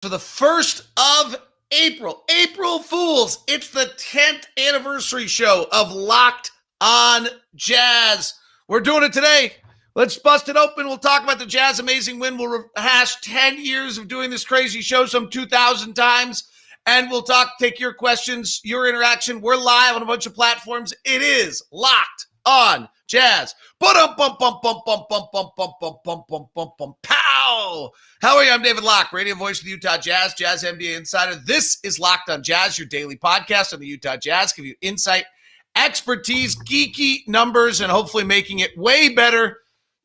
For the 1st of April Fools, it's the 10th anniversary show of Locked on Jazz. We're doing it today. Let's bust it open. We'll talk about the Jazz amazing win. We'll rehash 10 years of doing this crazy show some 2,000 times. And we'll take your questions, your interaction. We're live on a bunch of platforms. It is Locked on Jazz. Pow! How are you? I'm David Locke, radio voice of the Utah Jazz, Jazz NBA insider. This is Locked on Jazz, your daily podcast on the Utah Jazz. Give you insight, expertise, geeky numbers, and hopefully making it way better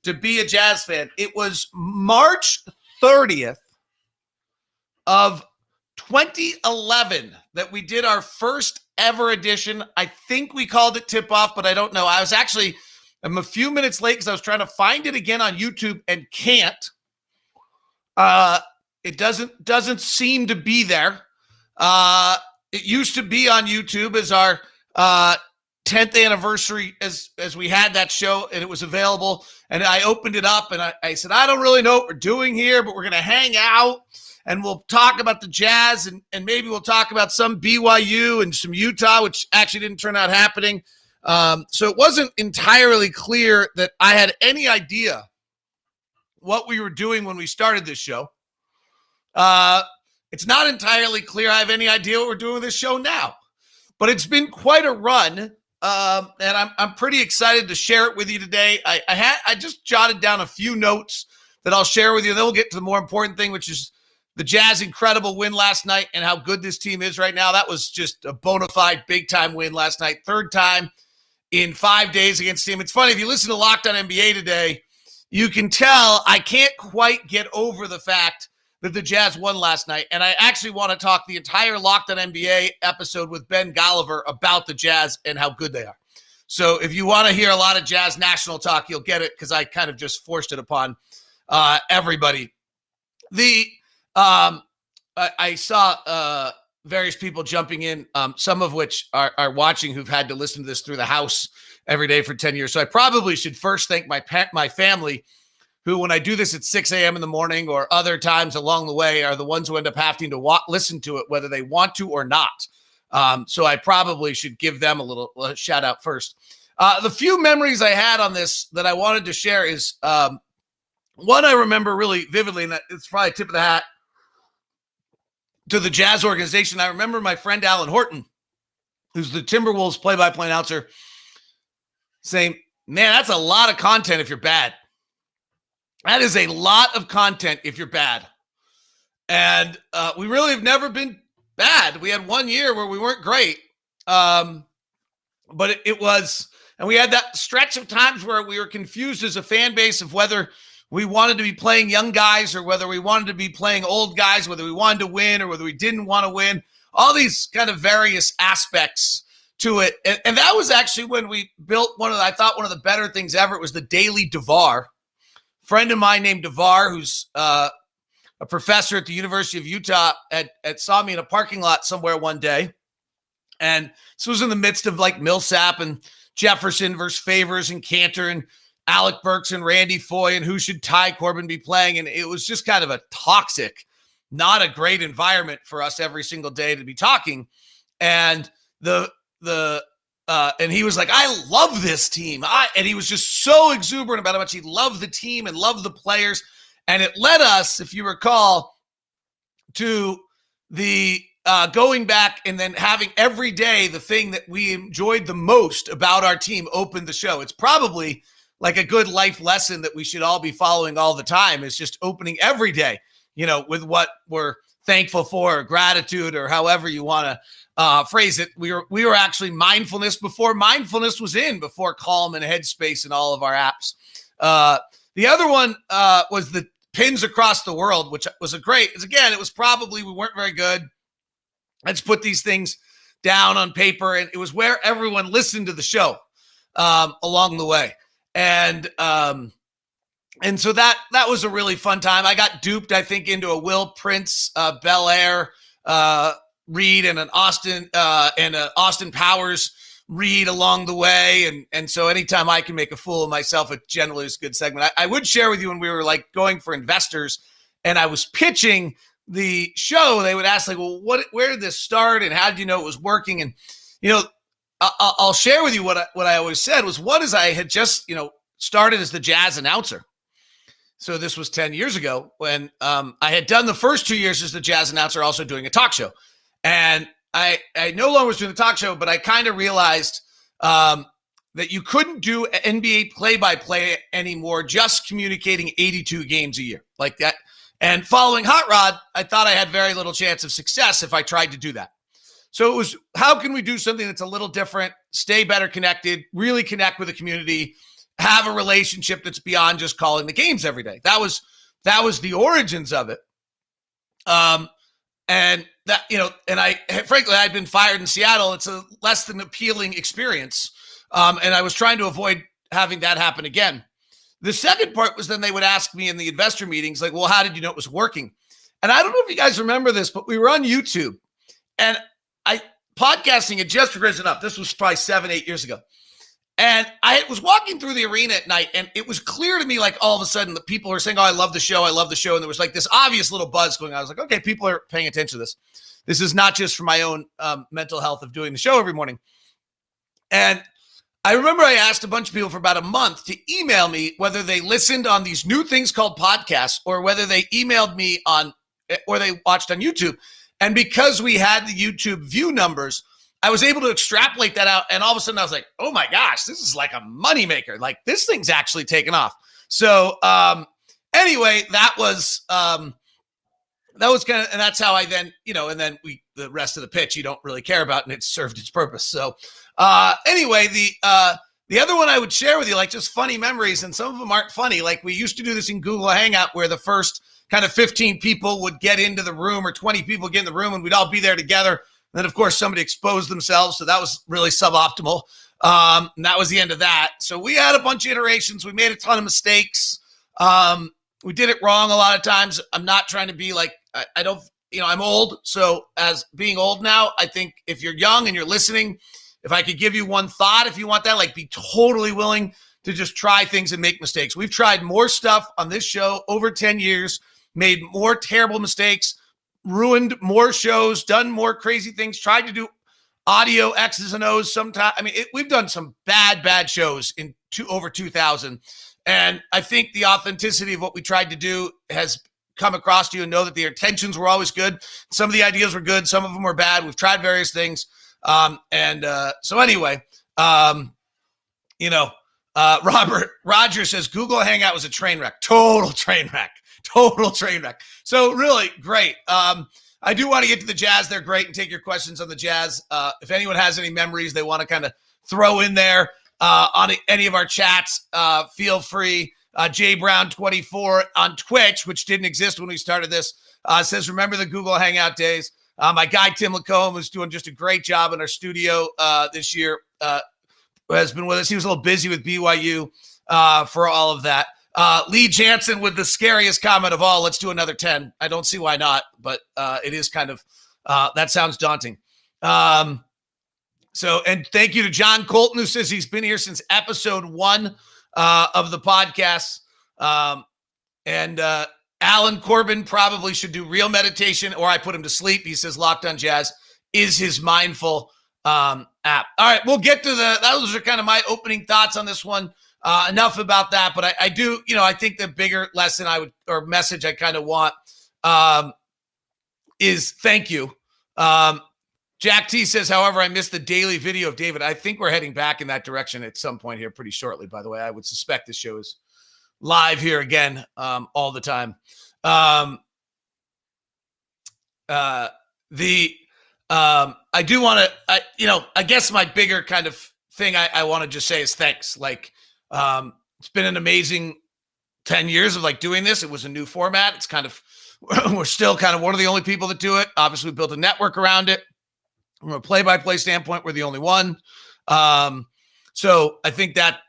to be a Jazz fan. It was March 30th of 2011 that we did our first ever edition. I think we called it Tip Off, but I don't know. I'm a few minutes late because I was trying to find it again on YouTube and can't. It doesn't seem to be there. It used to be on YouTube as our 10th anniversary as we had that show, and it was available. And I opened it up and I said, I don't really know what we're doing here, but we're going to hang out and we'll talk about the Jazz and maybe we'll talk about some BYU and some Utah, which actually didn't turn out happening. So it wasn't entirely clear that I had any idea what we were doing when we started this show. It's not entirely clear I have any idea what we're doing with this show now, but it's been quite a run. And I'm pretty excited to share it with you today. I just jotted down a few notes that I'll share with you. Then we'll get to the more important thing, which is the Jazz incredible win last night and how good this team is right now. That was just a bona fide big-time win last night. Third time in 5 days against team. It's funny, if you listen to Locked on NBA today, you can tell I can't quite get over the fact that the Jazz won last night. And I actually want to talk the entire Locked on NBA episode with Ben Golliver about the Jazz and how good they are. So if you want to hear a lot of Jazz national talk, you'll get it because I kind of just forced it upon everybody. I saw various people jumping in, some of which are watching who've had to listen to this through the house every day for 10 years. So I probably should first thank my family, who, when I do this at 6 a.m. in the morning or other times along the way, are the ones who end up having to listen to it, whether they want to or not. So I probably should give them a little shout out first. The few memories I had on this that I wanted to share is one I remember really vividly, and it's probably a tip of the hat to the Jazz organization. I remember my friend Alan Horton, who's the Timberwolves play-by-play announcer, saying, man, that's a lot of content if you're bad. That is a lot of content if you're bad. And we really have never been bad. We had 1 year where we weren't great. But it was, and we had that stretch of times where we were confused as a fan base of whether we wanted to be playing young guys or whether we wanted to be playing old guys, whether we wanted to win or whether we didn't want to win, all these kind of various aspects to it. And that was actually when we built one of the better things ever. It was the Daily DeVar. A friend of mine named DeVar, who's a professor at the University of Utah, saw me in a parking lot somewhere one day. And this was in the midst of like Millsap and Jefferson versus Favors and Cantor and Alec Burks and Randy Foye and who should Ty Corbin be playing. And it was just kind of a toxic, not a great environment for us every single day to be talking. And and he was like, I love this team. And he was just so exuberant about how much he loved the team and loved the players. And it led us, if you recall, to the going back and then having every day the thing that we enjoyed the most about our team open the show. It's probably like a good life lesson that we should all be following all the time, is just opening every day, with what we're thankful for, or gratitude, or however you want to phrase it. We were actually mindfulness before mindfulness was before Calm and Headspace and all of our apps. The other one was the pins across the world, which was it was probably, we weren't very good. Let's put these things down on paper. And it was where everyone listened to the show along the way. And so that was a really fun time. I got duped, I think, into a Will Prince, Bel Air read and an Austin Powers read along the way. And so anytime I can make a fool of myself, it generally is a good segment. I would share with you when we were like going for investors and I was pitching the show, they would ask like, well, where did this start and how did you know it was working? And, you know, I'll share with you what I always said was, one is I had just, started as the jazz announcer. So this was 10 years ago when I had done the first 2 years as the jazz announcer, also doing a talk show. And I no longer was doing the talk show, but I kind of realized that you couldn't do NBA play-by-play anymore, just communicating 82 games a year like that. And following Hot Rod, I thought I had very little chance of success if I tried to do that. So it was, how can we do something that's a little different, stay better connected, really connect with the community, have a relationship that's beyond just calling the games every day. That was the origins of it. And that, and frankly, I'd been fired in Seattle. It's a less than appealing experience. And I was trying to avoid having that happen again. The second part was then they would ask me in the investor meetings, like, well, how did you know it was working? And I don't know if you guys remember this, but we were on YouTube and podcasting had just risen up. This was probably 7-8 years ago. And I was walking through the arena at night, and it was clear to me, like, all of a sudden, that people were saying, oh, I love the show. I love the show. And there was like this obvious little buzz going on. I was like, okay, people are paying attention to this. This is not just for my own mental health of doing the show every morning. And I remember I asked a bunch of people for about a month to email me whether they listened on these new things called podcasts or whether they emailed me or they watched on YouTube. And because we had the YouTube view numbers, I was able to extrapolate that out. And all of a sudden I was like, oh my gosh, this is like a moneymaker. Like, this thing's actually taken off. So anyway, that was kind of, and that's how I then, and then the rest of the pitch you don't really care about, and it served its purpose. So anyway, the other one I would share with you, like, just funny memories, and some of them aren't funny. Like, we used to do this in Google Hangout where the first kind of 15 people would get into the room, or 20 people get in the room, and we'd all be there together. And then, of course, somebody exposed themselves. So that was really suboptimal. And that was the end of that. So we had a bunch of iterations. We made a ton of mistakes. We did it wrong a lot of times. I'm not trying to be like, I don't, I'm old. So as being old now, I think if you're young and you're listening, if I could give you one thought, if you want that, like, be totally willing to just try things and make mistakes. We've tried more stuff on this show over 10 years, made more terrible mistakes, ruined more shows, done more crazy things, tried to do audio X's and O's sometimes. I mean, we've done some bad shows in over 2000. And I think the authenticity of what we tried to do has come across to you, and know that the intentions were always good. Some of the ideas were good. Some of them were bad. We've tried various things. So anyway, Robert Roger says Google Hangout was a train wreck. Total train wreck. So really great. I do want to get to the Jazz. They're great, and take your questions on the Jazz. If anyone has any memories they want to kind of throw in there on any of our chats, feel free. J Brown 24 on Twitch, which didn't exist when we started this, says, remember the Google Hangout days? My guy, Tim Lacombe, is doing just a great job in our studio this year, has been with us. He was a little busy with BYU for all of that. Lee Jansen with the scariest comment of all, let's do another 10. I don't see why not, but it is kind of, that sounds daunting. So, and thank you to John Colton, who says he's been here since episode 1 of the podcast. And Alan Corbin probably should do real meditation, or I put him to sleep. He says Locked on Jazz is his mindful app. All right, we'll get to those are kind of my opening thoughts on this one. Enough about that, but I do, I think the bigger lesson or message I kind of want is thank you. Jack T says, however, I missed the daily video of David. I think we're heading back in that direction at some point here pretty shortly, by the way. I would suspect this show is live here again all the time. I do want to, I guess my bigger kind of thing I want to just say is thanks. Like, it's been an amazing 10 years of like doing this. It was a new format. It's kind of, we're still kind of one of the only people that do it. Obviously, we built a network around it. From a play-by-play standpoint, we're the only one. So I think that,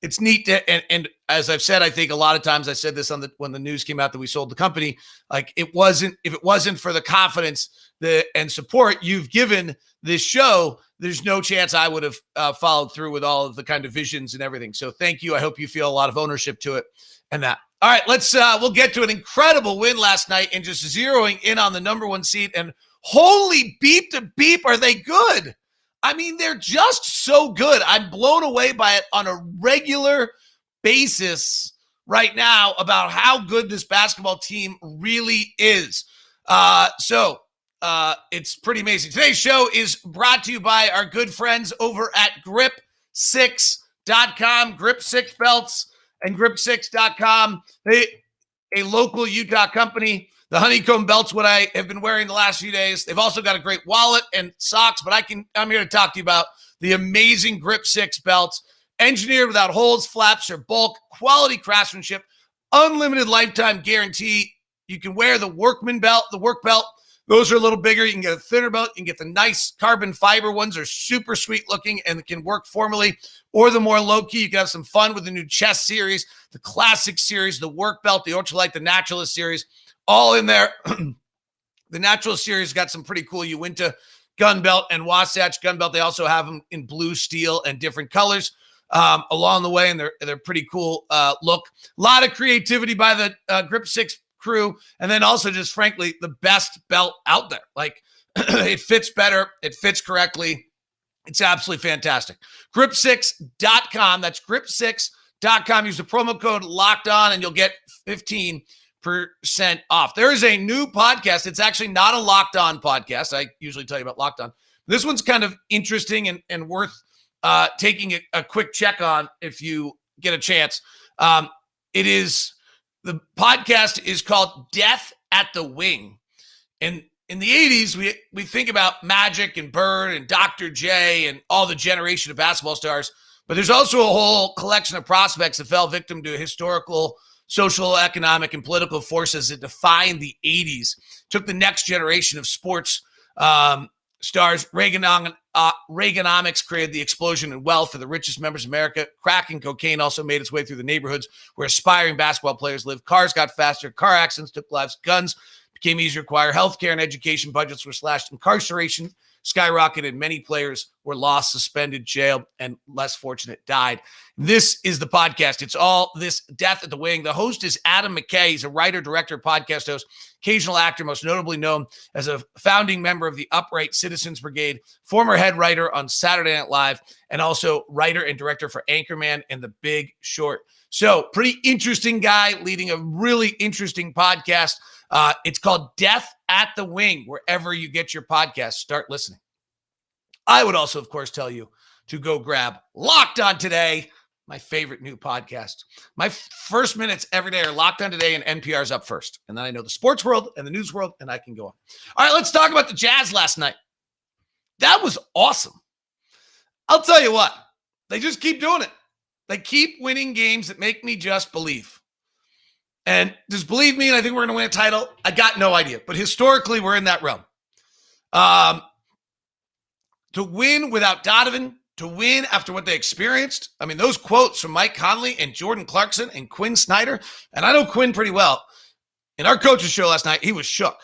it's neat to, and as I've said, I think a lot of times I said this when the news came out that we sold the company, like if it wasn't for the confidence and support you've given this show, there's no chance I would have followed through with all of the kind of visions and everything. So thank you. I hope you feel a lot of ownership to it and that. All right, we'll get to an incredible win last night and just zeroing in on the number one seed. And holy beep to beep, are they good? I mean, they're just so good. I'm blown away by it on a regular basis right now about how good this basketball team really is. It's pretty amazing. Today's show is brought to you by our good friends over at grip6.com, Grip 6 belts and grip6.com. A local Utah company. The honeycomb belt's what I have been wearing the last few days. They've also got a great wallet and socks, but I'm here to talk to you about the amazing Grip 6 belts. Engineered without holes, flaps, or bulk, quality craftsmanship, unlimited lifetime guarantee. You can wear the workman belt, the work belt. Those are a little bigger. You can get a thinner belt. You can get the nice carbon fiber ones. Are super sweet looking and can work formally. Or the more low-key, you can have some fun with the new chest series, the classic series, the work belt, the ultralight, the naturalist series, all in there. The naturalist series got some pretty cool Uinta gun belt and Wasatch gun belt. They also have them in blue, steel, and different colors. Along the way, and they're pretty cool look. A lot of creativity by the Grip 6 crew, and then also just frankly the best belt out there. Like it fits better, it fits correctly. It's absolutely fantastic. Grip6.com. That's grip6.com. Use the promo code Locked On, and you'll get 15% off. There is a new podcast. It's actually not a Locked On podcast. I usually tell you about Locked On. This one's kind of interesting and worth taking a quick check on if you get a chance. The podcast is called Death at the Wing. And in the 80s, we think about Magic and Bird and Dr. J and all the generation of basketball stars, but there's also a whole collection of prospects that fell victim to historical, social, economic, and political forces that defined the 80s, took the next generation of sports stars. Reaganomics created the explosion in wealth for the richest members of America. Crack and cocaine also made its way through the neighborhoods where aspiring basketball players lived. Cars got faster. Car accidents took lives. Guns became easier to acquire. Healthcare and education budgets were slashed. Incarceration skyrocketed. Many players were lost, suspended, jailed, and less fortunate died. This is the podcast. It's all this Death at the Wing. The host is Adam McKay. He's a writer, director, podcast host, occasional actor, most notably known as a founding member of the Upright Citizens Brigade, former head writer on Saturday Night Live, and also writer and director for Anchorman and The Big Short. So pretty interesting guy leading a really interesting podcast. It's called Death at the Wing. Wherever you get your podcast, start listening. I would also, of course, tell you to go grab Locked On Today, my favorite new podcast. My first minutes every day are Locked On Today, and NPR's up first. And then I know the sports world and the news world, and I can go on. All right, let's talk about the Jazz last night. That was awesome. I'll tell you what, they just keep doing it. They keep winning games that make me just believe. And does believe me, and I think we're going to win a title? I got no idea. But historically, we're in that realm. To win without Donovan, to win after what they experienced. I mean, those quotes from Mike Conley and Jordan Clarkson and Quinn Snyder, and I know Quinn pretty well. In our coaches show last night, he was shook.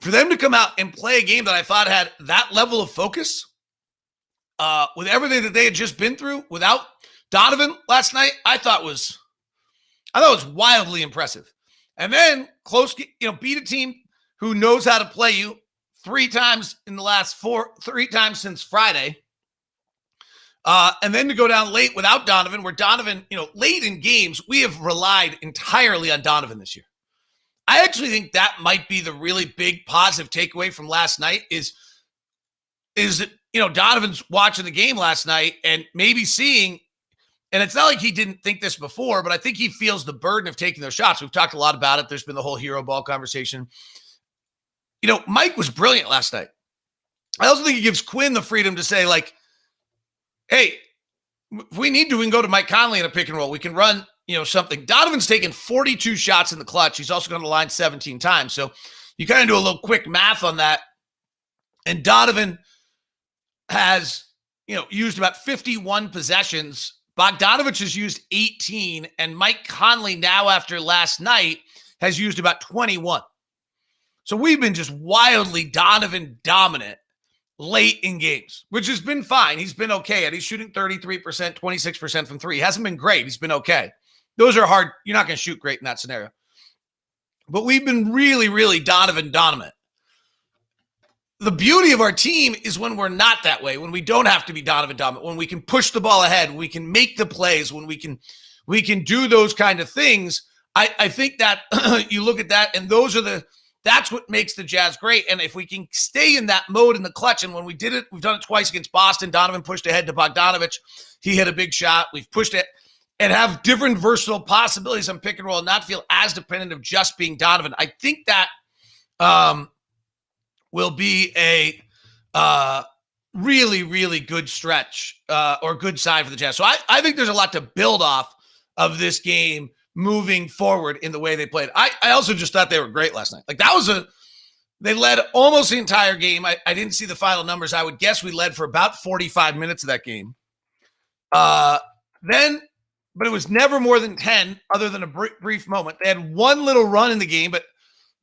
For them to come out and play a game that I thought had that level of focus, with everything that they had just been through without Donovan last night, I thought was wildly impressive. And then beat a team who knows how to play you three times since Friday. And then to go down late without Donovan, where Donovan, late in games, we have relied entirely on Donovan this year. I actually think that might be the really big positive takeaway from last night is that, Donovan's watching the game last night and maybe seeing, and it's not like he didn't think this before, but I think he feels the burden of taking those shots. We've talked a lot about it. There's been the whole hero ball conversation. Mike was brilliant last night. I also think he gives Quinn the freedom to say, like, hey, if we need to, we can go to Mike Conley in a pick and roll. We can run, something. Donovan's taken 42 shots in the clutch. He's also gone to the line 17 times. So you kind of do a little quick math on that. And Donovan has, used about 51 possessions. Bogdanovich has used 18. And Mike Conley now after last night has used about 21. So we've been just wildly Donovan dominant late in games, which has been fine. He's been okay. He's shooting 33%, 26% from three. He hasn't been great. He's been okay. those are hard. You're not going to shoot great in that scenario. But we've been really, really Donovan dominant. The beauty of our team is when we're not that way, when we don't have to be Donovan dominant, when we can push the ball ahead, we can make the plays, when we can do those kind of things. I think that you look at that, and that's what makes the Jazz great. And if we can stay in that mode in the clutch, and when we did it, we've done it twice against Boston. Donovan pushed ahead to Bogdanovich. He hit a big shot. We've pushed it and have different versatile possibilities on pick and roll and not feel as dependent of just being Donovan. I think that will be a really, really good stretch or good sign for the Jazz. So I think there's a lot to build off of this game moving forward in the way they played. I also just thought they were great last night. Like they led almost the entire game. I didn't see the final numbers. I would guess we led for about 45 minutes of that game. But it was never more than 10 other than a brief moment. They had one little run in the game, but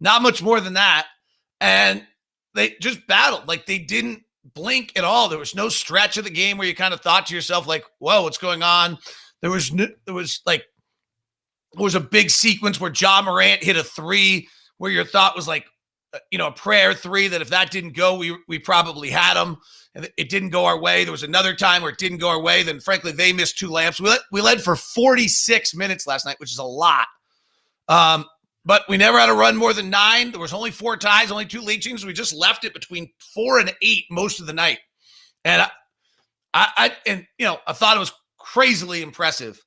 not much more than that. And they just battled. Like they didn't blink at all. There was no stretch of the game where you kind of thought to yourself like, whoa, what's going on? There was a big sequence where Ja Morant hit a three where your thought was like, a prayer three that if that didn't go, we probably had them. And it didn't go our way. There was another time where it didn't go our way. Then, frankly, they missed two layups. We led for 46 minutes last night, which is a lot. But we never had a run more than 9. There was only 4 ties, only 2 lead changes. We just left it between 4 and 8 most of the night. And I thought it was crazily impressive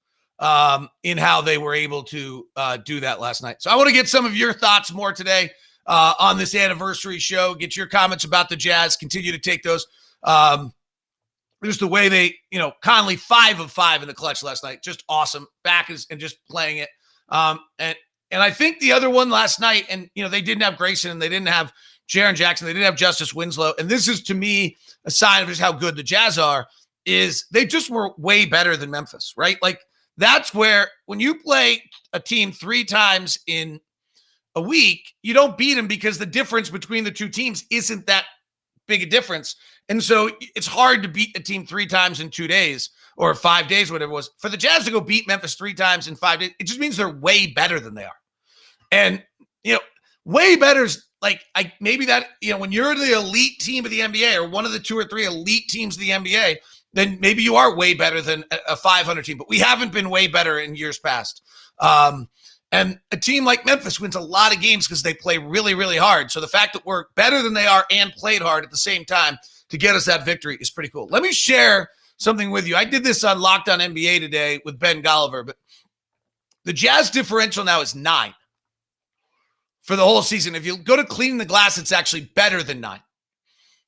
in how they were able to do that last night. So I want to get some of your thoughts more today on this anniversary show. Get your comments about the Jazz. Continue to take those. Just the way they, Conley 5 of 5 in the clutch last night. Just awesome. And just playing it. And I think the other one last night, and, they didn't have Grayson and they didn't have Jaren Jackson. They didn't have Justice Winslow. And this is, to me, a sign of just how good the Jazz are, is they just were way better than Memphis, right? Like, that's where when you play a team 3 times in a week, you don't beat them because the difference between the two teams isn't that big a difference. And so it's hard to beat a team 3 times in 2 days or 5 days, whatever it was. For the Jazz to go beat Memphis 3 times in 5 days, it just means they're way better than they are. And, way better is like, maybe that, when you're the elite team of the NBA or one of the 2 or 3 elite teams of the NBA, then maybe you are way better than a 500 team. But we haven't been way better in years past. And a team like Memphis wins a lot of games because they play really, really hard. So the fact that we're better than they are and played hard at the same time to get us that victory is pretty cool. Let me share something with you. I did this on Locked On NBA today with Ben Golliver, but the Jazz differential now is 9 for the whole season. If you go to cleaning the glass, it's actually better than 9.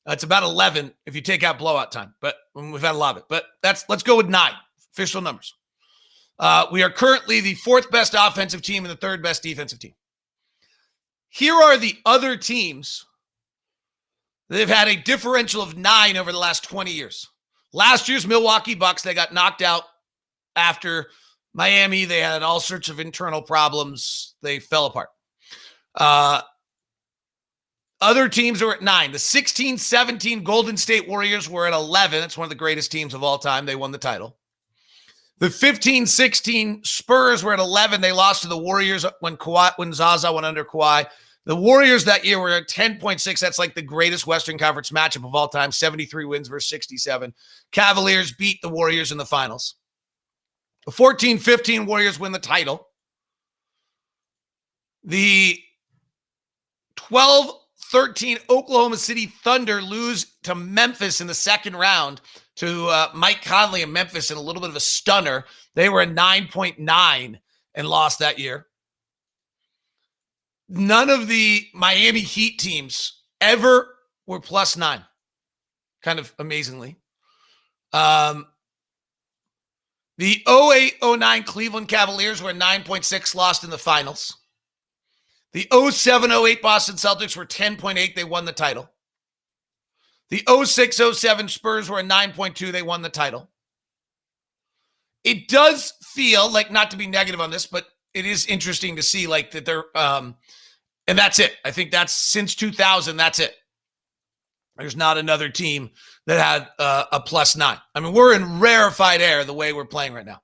It's about 11 if you take out blowout time, but we've had a lot of it. But let's go with 9 official numbers. We are currently the 4th best offensive team and the 3rd best defensive team. Here are the other teams that have had a differential of 9 over the last 20 years. Last year's Milwaukee Bucks, they got knocked out after Miami. They had all sorts of internal problems. They fell apart. Other teams are at 9. The 16-17 Golden State Warriors were at 11. It's one of the greatest teams of all time. They won the title. The 15-16 Spurs were at 11. They lost to the Warriors when Zaza went under Kawhi. The Warriors that year were at 10.6. That's like the greatest Western Conference matchup of all time. 73 wins versus 67. Cavaliers beat the Warriors in the finals. The 14-15 Warriors win the title. The 12-13 Oklahoma City Thunder lose to Memphis in the second round to Mike Conley in Memphis in a little bit of a stunner. They were a 9.9 and lost that year. None of the Miami Heat teams ever were +9, kind of amazingly. The 08-09 Cleveland Cavaliers were 9.6, lost in the finals. The 07-08 Boston Celtics were 10.8. They won the title. The 06-07 Spurs were a 9.2. They won the title. It does feel like, not to be negative on this, but it is interesting to see like that they're, and that's it. I think that's since 2000. That's it. There's not another team that had a +9. I mean, we're in rarefied air the way we're playing right now.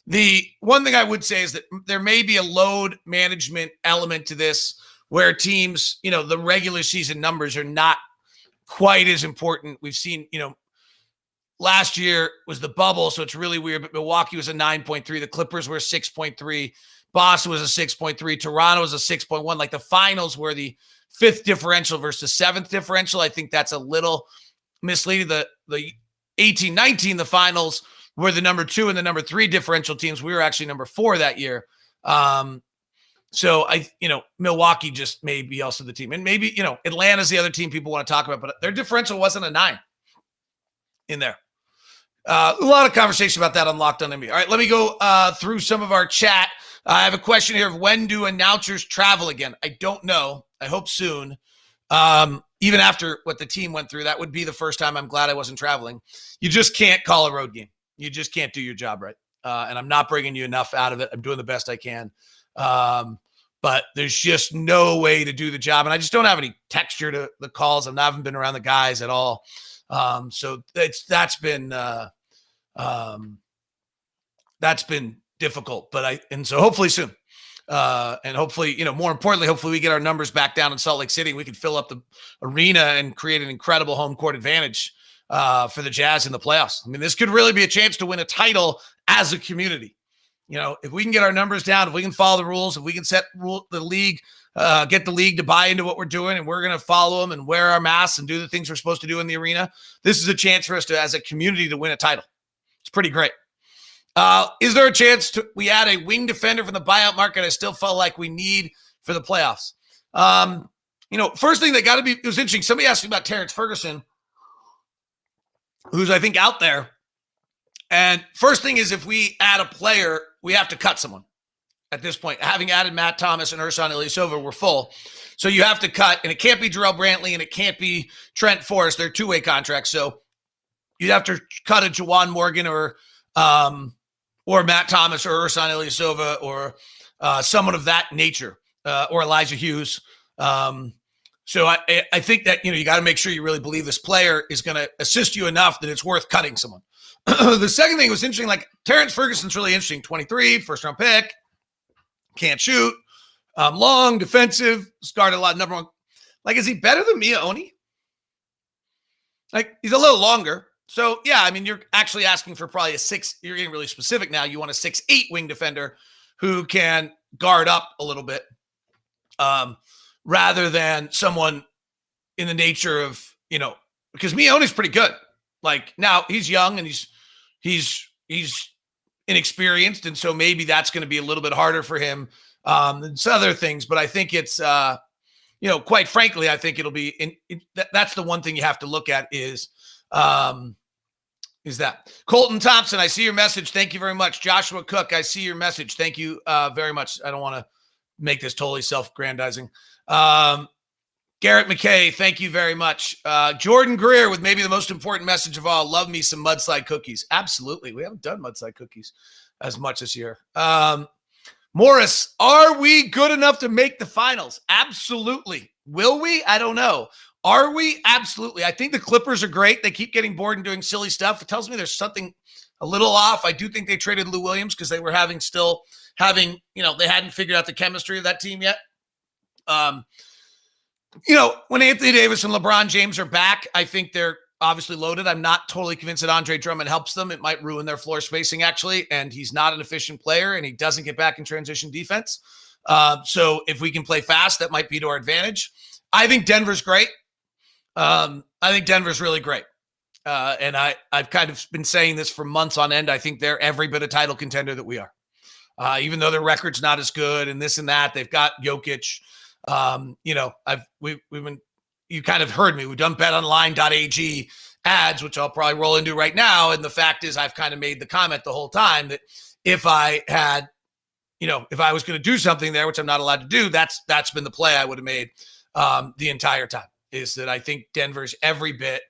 The one thing I would say is that there may be a load management element to this where teams, the regular season numbers are not quite as important. We've seen, last year was the bubble, so it's really weird, but Milwaukee was a 9.3. The Clippers were a 6.3. Boston was a 6.3. Toronto was a 6.1. Like the finals were the fifth differential versus seventh differential. I think that's a little misleading. The 18-19, the finals were the number 2 and the number 3 differential teams. We were actually number 4 that year. So Milwaukee just may be also the team. And maybe, Atlanta's the other team people want to talk about, but their differential wasn't a 9 in there. A lot of conversation about that on Locked On NBA. All right, let me go through some of our chat. I have a question here of when do announcers travel again? I don't know. I hope soon. Even after what the team went through, that would be the first time. I'm glad I wasn't traveling. You just can't call a road game. You just can't do your job right. And I'm not bringing you enough out of it. I'm doing the best I can. But there's just no way to do the job. And I just don't have any texture to the calls. I haven't been around the guys at all. So that's been difficult, so hopefully soon. And hopefully, more importantly, hopefully we get our numbers back down in Salt Lake City and we can fill up the arena and create an incredible home court advantage, for the Jazz in the playoffs. I mean, this could really be a chance to win a title as a community. If we can get our numbers down, if we can follow the rules, if we can set the league, get the league to buy into what we're doing, and we're going to follow them and wear our masks and do the things we're supposed to do in the arena, this is a chance for us to, as a community, to win a title. It's pretty great. Is there a chance we add a wing defender from the buyout market? I still felt like we need for the playoffs. First thing it was interesting. Somebody asked me about Terrence Ferguson, who's I think out there. And first thing is, if we add a player, we have to cut someone at this point. Having added Matt Thomas and Ersan Ilyasova, we're full. So you have to cut, and it can't be Jarrell Brantley and it can't be Trent Forrest. They're two-way contracts. So you'd have to cut a Juwan Morgan or Matt Thomas or Ersan Ilyasova or someone of that nature, or Elijah Hughes. So I think that, you got to make sure you really believe this player is going to assist you enough that it's worth cutting someone. The second thing was interesting, like Terrence Ferguson's really interesting. 23, first-round pick, can't shoot, long, defensive, started a lot, number one. Like, is he better than Mia Oni? Like, he's a little longer. So, yeah, I mean, you're actually asking for probably you're getting really specific now. You want a 6'8" wing defender who can guard up a little bit, rather than someone in the nature of, because Mia Oni's pretty good. Like, now he's young and he's inexperienced, and so maybe that's going to be a little bit harder for him than some other things. But I think it's, quite frankly, I think it'll be. That's the one thing you have to look at is that Colton Thompson. I see your message. Thank you very much. Joshua Cook. I see your message. Thank you very much. I don't want to make this totally self-aggrandizing. Garrett McKay, thank you very much. Jordan Greer with maybe the most important message of all. Love me some mudslide cookies. Absolutely. We haven't done mudslide cookies as much this year. Morris, are we good enough to make the finals? Absolutely. Will we? I don't know. Are we? Absolutely. I think the Clippers are great. They keep getting bored and doing silly stuff. It tells me there's something a little off. I do think they traded Lou Williams because they were still having, they hadn't figured out the chemistry of that team yet. When Anthony Davis and LeBron James are back, I think they're obviously loaded. I'm not totally convinced that Andre Drummond helps them. It might ruin their floor spacing, actually, and he's not an efficient player, and he doesn't get back in transition defense. So if we can play fast, that might be to our advantage. I think Denver's great. I think Denver's really great. And I've kind of been saying this for months on end. I think they're every bit a title contender that we are. Even though their record's not as good and this and that, they've got Jokic. You kind of heard me. We've done betonline.ag ads, which I'll probably roll into right now. And the fact is, I've kind of made the comment the whole time that if I was going to do something there, which I'm not allowed to do, that's been the play I would have made the entire time, is that I think Denver's every bit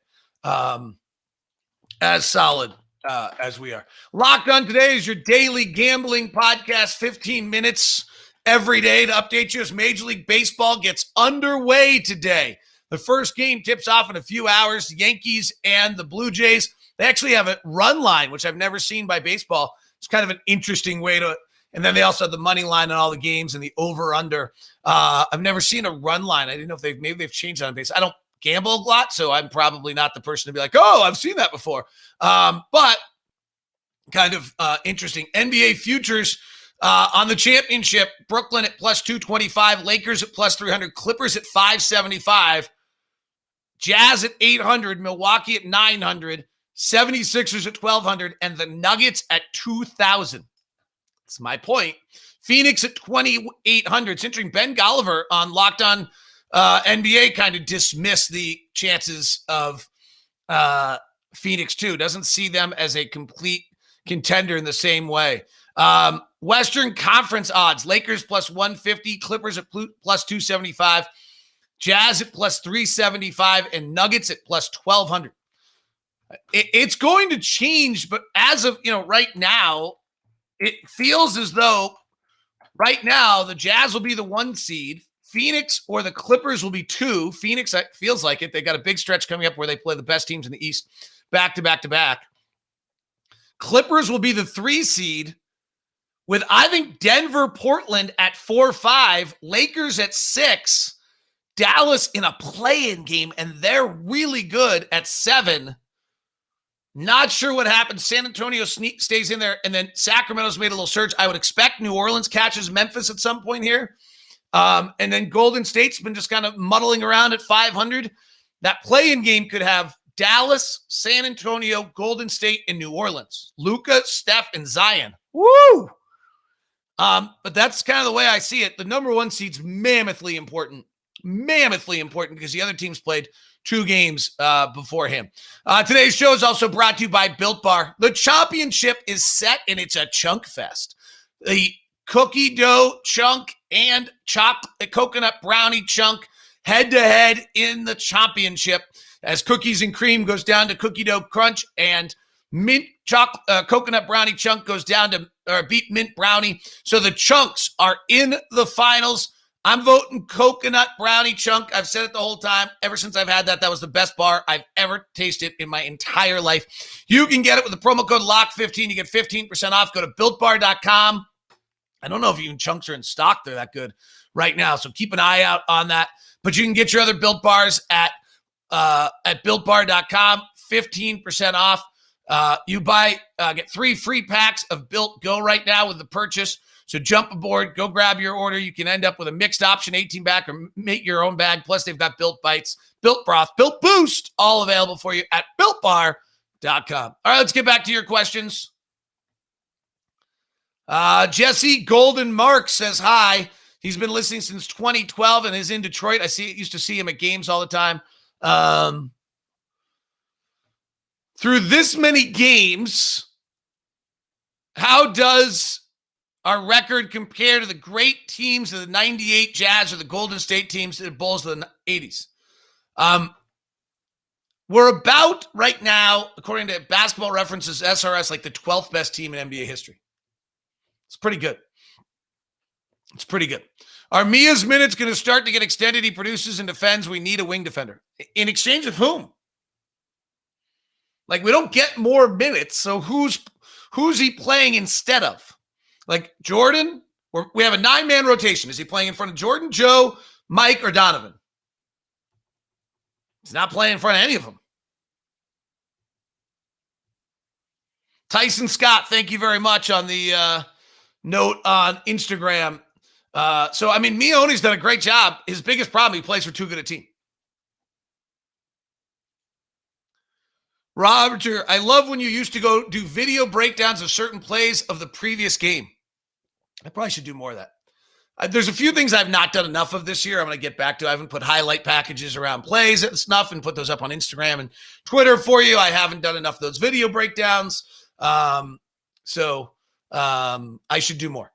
as solid as we are. Locked On Today is your daily gambling podcast, 15 minutes every day to update you as Major League Baseball gets underway today. The first game tips off in a few hours. The Yankees and the Blue Jays, they actually have a run line, which I've never seen by baseball. It's kind of an interesting way to. And then they also have the money line on all the games and the over/under. I've never seen a run line. I didn't know if they've changed on base. I don't gamble a lot, so I'm probably not the person to be like, oh, I've seen that before. But kind of interesting. NBA futures on the championship: Brooklyn at plus 225, Lakers at plus 300, Clippers at 575, Jazz at 800, Milwaukee at 900, 76ers at 1,200, and the Nuggets at 2,000. That's my point. Phoenix at 2,800. It's interesting. Ben Golliver on Locked On NBA kind of dismissed the chances of Phoenix too. Doesn't see them as a complete contender in the same way. Western Conference odds: Lakers plus 150, Clippers at plus 275, Jazz at plus 375, and Nuggets at plus 1,200. It's going to change, but as of right now, it feels as though right now the Jazz will be the 1 seed. Phoenix or the Clippers will be 2. Phoenix feels like it. They got a big stretch coming up where they play the best teams in the East back to back to back. Clippers will be the 3 seed with, I think, Denver, Portland at 4-5, Lakers at 6, Dallas in a play-in game, and they're really good at 7. Not sure what happens. San Antonio stays in there, and then Sacramento's made a little surge. I would expect New Orleans catches Memphis at some point here. And then Golden State's been just kind of muddling around at 500. That play-in game could have Dallas, San Antonio, Golden State, and New Orleans. Luka, Steph, and Zion. Woo! But that's kind of the way I see it. The number 1 seed's mammothly important because the other teams played 2 games before him. Today's show is also brought to you by Built Bar. The championship is set, and it's a chunk fest. The cookie dough chunk and chocolate coconut brownie chunk head-to-head in the championship, as cookies and cream goes down to cookie dough crunch, and mint coconut brownie chunk goes down to beet mint brownie. So the chunks are in the finals. I'm voting coconut brownie chunk. I've said it the whole time. Ever since I've had that was the best bar I've ever tasted in my entire life. You can get it with the promo code LOCK15. You get 15% off. Go to BuiltBar.com. I don't know if even chunks are in stock. They're that good right now, so keep an eye out on that. But you can get your other Built Bars at BuiltBar.com. 15% off. You get 3 free packs of Built Go right now with the purchase. So jump aboard, go grab your order. You can end up with a mixed option 18-pack or make your own bag. Plus, they've got Built Bites, Built Broth, Built Boost, all available for you at BuiltBar.com. All right, let's get back to your questions. Jesse Golden Mark says hi. He's been listening since 2012 and is in Detroit. Used to see him at games all the time. Through this many games, how does our record compare to the great teams of the 98 Jazz or the Golden State teams, the Bulls of the 80s? We're about right now, according to Basketball References SRS, like the 12th best team in NBA history. It's pretty good. It's pretty good. Are Mia's minutes going to start to get extended? He produces and defends. We need a wing defender. In exchange of whom? Like, we don't get more minutes, so who's he playing instead of? Like Jordan, we have a 9-man rotation. Is he playing in front of Jordan, Joe, Mike, or Donovan? He's not playing in front of any of them. Tyson Scott, thank you very much on the note on Instagram. Mioni's done a great job. His biggest problem, he plays for too good a team. Roger, I love when you used to go do video breakdowns of certain plays of the previous game. I probably should do more of that. There's a few things I've not done enough of this year. I'm going to get back to. I haven't put highlight packages around plays and stuff and put those up on Instagram and Twitter for you. I haven't done enough of those video breakdowns. So I should do more.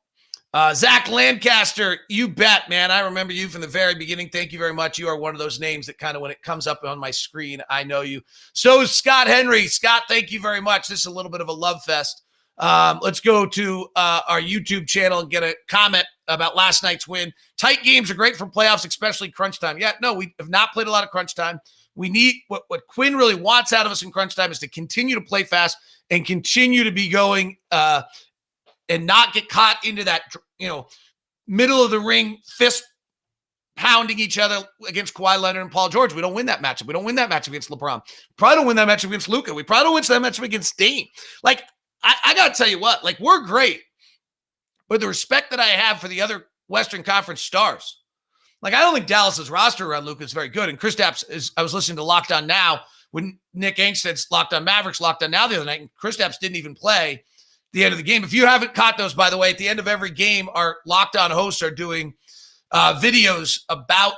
Zach Lancaster, you bet, man. I remember you from the very beginning. Thank you very much. You are one of those names that kind of, when it comes up on my screen, I know you. So is Scott Henry. Scott, thank you very much. This is a little bit of a love fest. Let's go to our YouTube channel and get a comment about last night's win. Tight games are great for playoffs, especially crunch time. Yeah, no, we have not played a lot of crunch time. We need what Quinn really wants out of us in crunch time is to continue to play fast and continue to be going and not get caught into that, middle of the ring fist pounding each other against Kawhi Leonard and Paul George. We don't win that matchup. We don't win that matchup against LeBron. Probably don't win that matchup against Luka. We probably don't win that matchup against Dame. Like, I got to tell you what, like, we're great. But the respect that I have for the other Western Conference stars, like, I don't think Dallas's roster around Luka is very good. And Kristaps is, I was listening to Locked On Now when Nick Angsted's Locked On Mavericks, Locked On Now the other night, and Kristaps didn't even play the end of the game. If you haven't caught those, by the way, at the end of every game, our Locked On hosts are doing videos about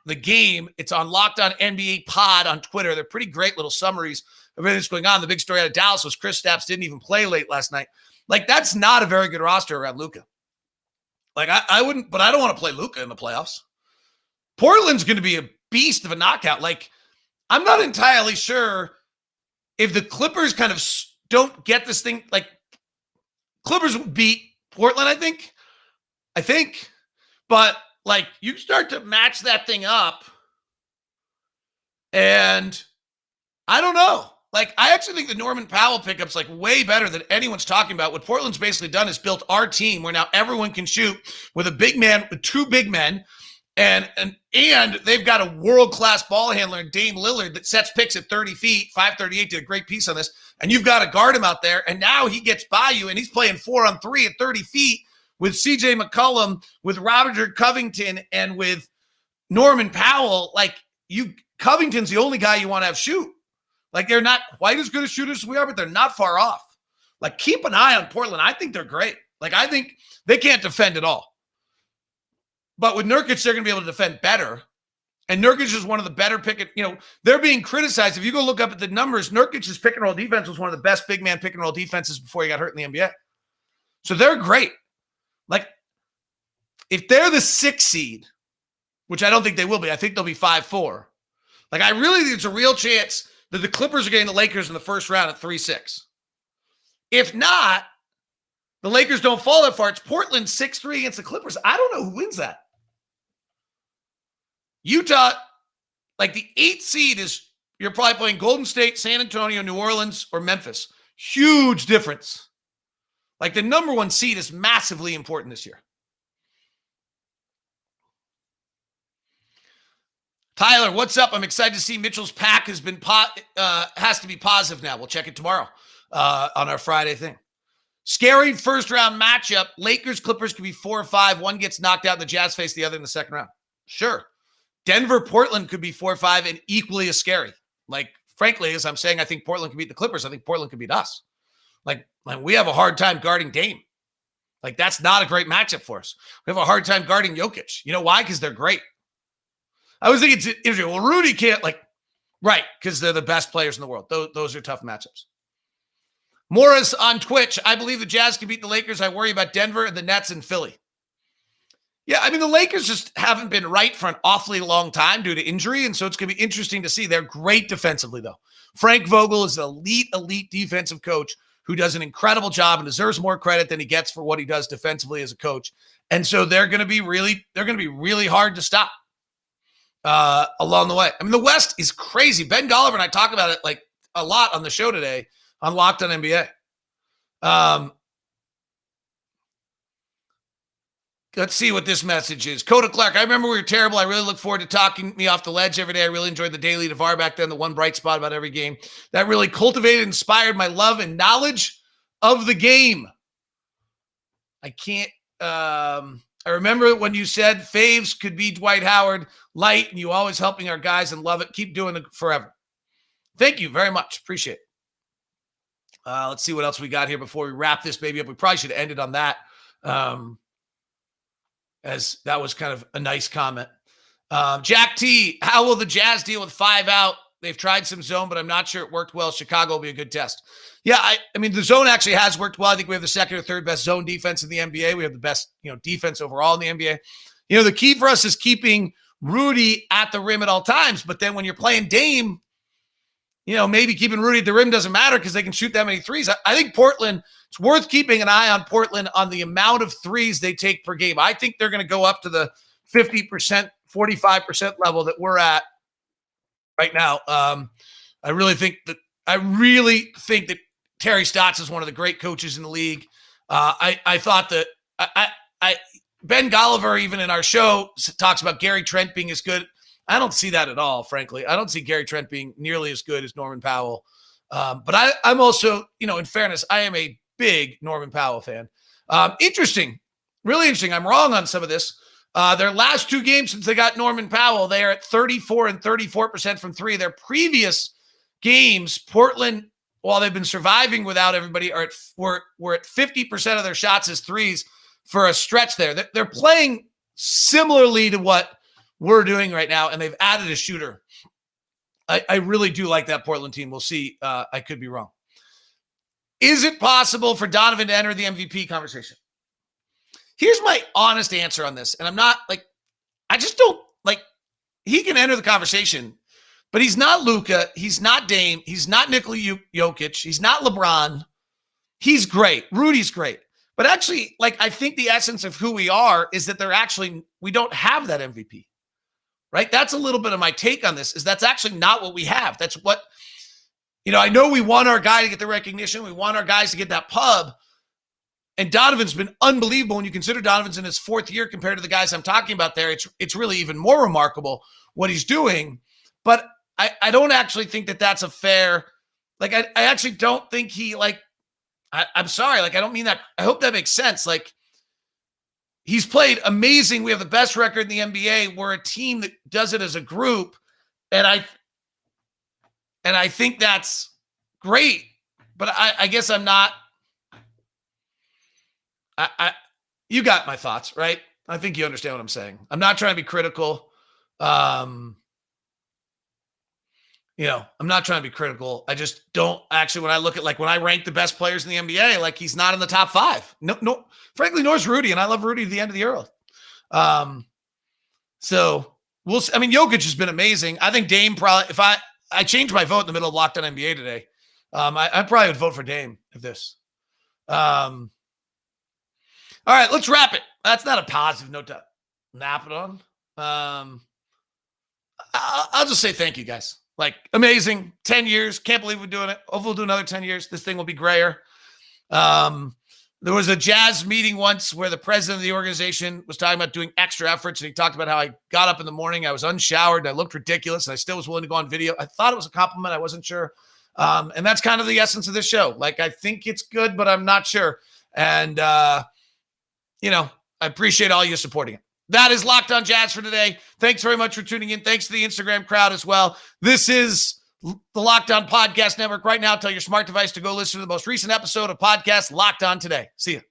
the game. It's on Locked On NBA Pod on Twitter. They're pretty great little summaries of everything that's going on. The big story out of Dallas was Kristaps didn't even play late last night. Like, that's not a very good roster around Luka. Like, I wouldn't, but I don't want to play Luka in the playoffs. Portland's going to be a beast of a knockout. Like, I'm not entirely sure if the Clippers kind of don't get this thing. Like, Clippers would beat Portland, I think. But, like, you start to match that thing up, and I don't know. Like, I actually think the Norman Powell pickup's, like, way better than anyone's talking about. What Portland's basically done is built our team where now everyone can shoot with a big man, with two big men, and they've got a world-class ball handler in Dame Lillard that sets picks at 30 feet. 538 did a great piece on this. And you've got to guard him out there, and now he gets by you, and he's playing 4-on-3 at 30 feet with C.J. McCollum, with Robert Covington, and with Norman Powell. Like, Covington's the only guy you want to have shoot. Like, they're not quite as good as shooters as we are, but they're not far off. Like, keep an eye on Portland. I think they're great. Like, I think they can't defend at all. But with Nurkic, they're going to be able to defend better. And Nurkic is one of the better they're being criticized. If you go look up at the numbers, Nurkic's pick and roll defense was one of the best big man pick and roll defenses before he got hurt in the NBA. So they're great. Like, if they're the 6th seed, which I don't think they will be, I think they'll be 5-4. Like, I really think it's a real chance that the Clippers are getting the Lakers in the first round at 3-6. If not, the Lakers don't fall that far. It's Portland 6-3 against the Clippers. I don't know who wins that. Utah, like, the 8th seed is, you're probably playing Golden State, San Antonio, New Orleans, or Memphis. Huge difference. Like, the number 1 seed is massively important this year. Tyler, what's up? I'm excited to see Mitchell's pack has to be positive now. We'll check it tomorrow on our Friday thing. Scary first-round matchup. Lakers-Clippers could be 4-5. One gets knocked out, and the Jazz face the other in the second round. Sure. Denver-Portland could be 4-5 and equally as scary. Like, frankly, as I'm saying, I think Portland can beat the Clippers. I think Portland can beat us. Like we have a hard time guarding Dame. Like, that's not a great matchup for us. We have a hard time guarding Jokic. You know why? Because they're great. I was thinking it's interesting. Well, Rudy can't, right, because they're the best players in the world. Those are tough matchups. Morris on Twitch, I believe the Jazz can beat the Lakers. I worry about Denver and the Nets and Philly. Yeah, I mean, the Lakers just haven't been right for an awfully long time due to injury, and so it's going to be interesting to see. They're great defensively, though. Frank Vogel is an elite defensive coach who does an incredible job and deserves more credit than he gets for what he does defensively as a coach. And so they're going to be really hard to stop along the way. I mean, the West is crazy. Ben Golliver and I talk about it like a lot on the show today on Locked On NBA. Let's see what this message is. Coda Clark, I remember we were terrible. I really look forward to talking me off the ledge every day. I really enjoyed the Daily DeVar back then, the one bright spot about every game. That really cultivated and inspired my love and knowledge of the game. I can't I remember when you said faves could be Dwight Howard, light, and you always helping our guys and love it. Keep doing it forever. Thank you very much. Appreciate it. Let's see what else we got here before we wrap this baby up. We probably should have ended on that. As that was kind of a nice comment. Jack T, how will the Jazz deal with 5 out? They've tried some zone, but I'm not sure it worked well. Chicago will be a good test. Yeah, I mean, the zone actually has worked well. I think we have the second or third best zone defense in the NBA. We have the best, defense overall in the NBA. The key for us is keeping Rudy at the rim at all times. But then when you're playing Dame, maybe keeping Rudy at the rim doesn't matter because they can shoot that many threes. I think Portland, it's worth keeping an eye on Portland on the amount of threes they take per game. I think they're going to go up to the 50%, 45% level that we're at right now. I really think that Terry Stotts is one of the great coaches in the league. I thought that I Ben Golliver, even in our show, talks about Gary Trent being as good. I don't see that at all, frankly. I don't see Gary Trent being nearly as good as Norman Powell. But I'm also, in fairness, I am a big Norman Powell fan. Interesting, really interesting. I'm wrong on some of this. Their last two games since they got Norman Powell, they are at 34 and 34% from three. Their previous games, Portland, while they've been surviving without everybody, were at 50% of their shots as threes for a stretch there. They're playing similarly to what we're doing right now, and they've added a shooter. I really do like that Portland team. We'll see. I could be wrong. Is it possible for Donovan to enter the MVP conversation? Here's my honest answer on this. And I'm not I just don't he can enter the conversation, but he's not Luka. He's not Dame. He's not Nikola Jokic. He's not LeBron. He's great. Rudy's great. But actually, I think the essence of who we are is that we don't have that MVP. Right? That's a little bit of my take on this, is that's actually not what we have. That's what, I know we want our guy to get the recognition. We want our guys to get that pub. And Donovan's been unbelievable when you consider Donovan's in his fourth year compared to the guys I'm talking about there. It's really even more remarkable what he's doing. But I don't actually think that that's a fair, I actually don't think he, I'm sorry. I don't mean that. I hope that makes sense. He's played amazing. We have the best record in the NBA. We're a team that does it as a group. And I think that's great. But I guess I'm not. You got my thoughts, right? I think you understand what I'm saying. I'm not trying to be critical. I'm not trying to be critical. I just don't actually, when I look at when I rank the best players in the NBA, he's not in the top five. No, frankly, nor is Rudy, and I love Rudy to the end of the earth. So we'll see. I mean, Jokic has been amazing. I think Dame probably, if I changed my vote in the middle of Locked On NBA today, I probably would vote for Dame if this. All right, let's wrap it. That's not a positive note to nap it on. I'll just say thank you, guys. Amazing. 10 years. Can't believe we're doing it. Hopefully we'll do another 10 years. This thing will be grayer. There was a Jazz meeting once where the president of the organization was talking about doing extra efforts, and he talked about how I got up in the morning, I was unshowered, and I looked ridiculous, and I still was willing to go on video. I thought it was a compliment. I wasn't sure. And that's kind of the essence of this show. I think it's good, but I'm not sure. And, I appreciate all you supporting it. That is Locked On Jazz for today. Thanks very much for tuning in. Thanks to the Instagram crowd as well. This is the Locked On Podcast Network. Right now, tell your smart device to go listen to the most recent episode of podcast Locked On Today. See you.